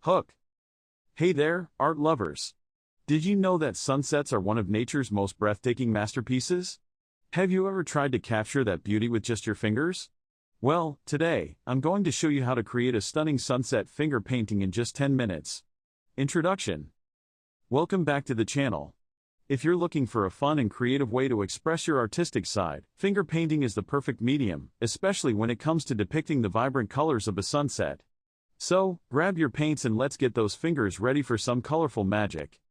Hook. Hey there, art lovers. Did you know that sunsets are one of nature's most breathtaking masterpieces? Have you ever tried to capture that beauty with just your fingers? Well, today, I'm going to show you how to create a stunning sunset finger painting in just 10 minutes. Introduction. Welcome back to the channel. If you're looking for a fun and creative way to express your artistic side, finger painting is the perfect medium, especially when it comes to depicting the vibrant colors of a sunset. So, grab your paints and let's get those fingers ready for some colorful magic.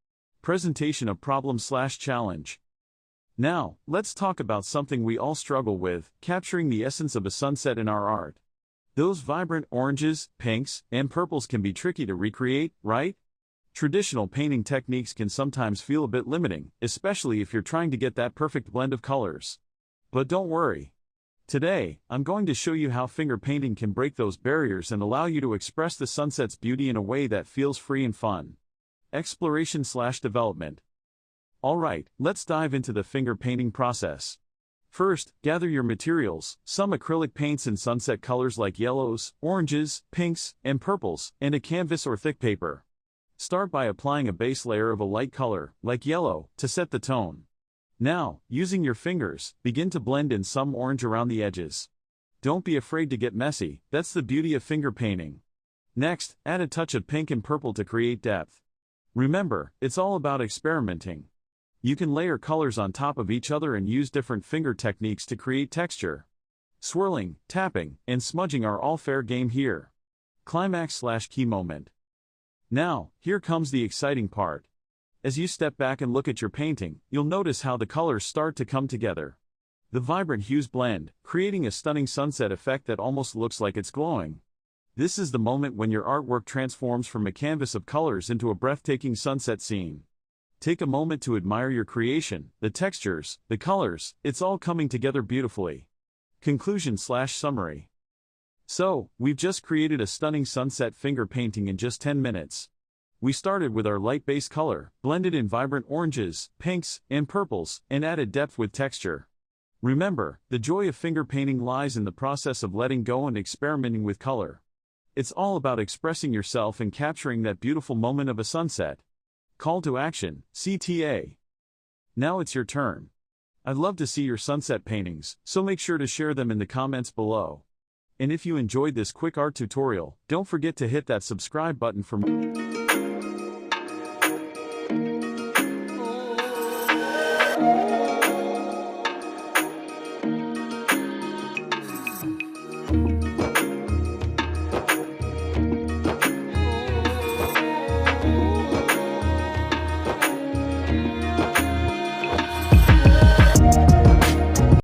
Presentation of problem/challenge. Now, let's talk about something we all struggle with, capturing the essence of a sunset in our art. Those vibrant oranges, pinks, and purples can be tricky to recreate, right? Traditional painting techniques can sometimes feel a bit limiting, especially if you're trying to get that perfect blend of colors. But don't worry. Today, I'm going to show you how finger painting can break those barriers and allow you to express the sunset's beauty in a way that feels free and fun. Exploration/development. Alright, let's dive into the finger painting process. First, gather your materials, some acrylic paints in sunset colors like yellows, oranges, pinks, and purples, and a canvas or thick paper. Start by applying a base layer of a light color, like yellow, to set the tone. Now, using your fingers, begin to blend in some orange around the edges. Don't be afraid to get messy, that's the beauty of finger painting. Next, add a touch of pink and purple to create depth. Remember, it's all about experimenting. You can layer colors on top of each other and use different finger techniques to create texture. Swirling, tapping, and smudging are all fair game here. Climax/key moment. Now, here comes the exciting part. As you step back and look at your painting, you'll notice how the colors start to come together. The vibrant hues blend, creating a stunning sunset effect that almost looks like it's glowing. This is the moment when your artwork transforms from a canvas of colors into a breathtaking sunset scene. Take a moment to admire your creation, the textures, the colors, it's all coming together beautifully. Conclusion/summary. So, we've just created a stunning sunset finger painting in just 10 minutes. We started with our light base color, blended in vibrant oranges, pinks, and purples, and added depth with texture. Remember, the joy of finger painting lies in the process of letting go and experimenting with color. It's all about expressing yourself and capturing that beautiful moment of a sunset. Call to action, CTA. Now it's your turn. I'd love to see your sunset paintings, so make sure to share them in the comments below. And if you enjoyed this quick art tutorial, don't forget to hit that subscribe button for more.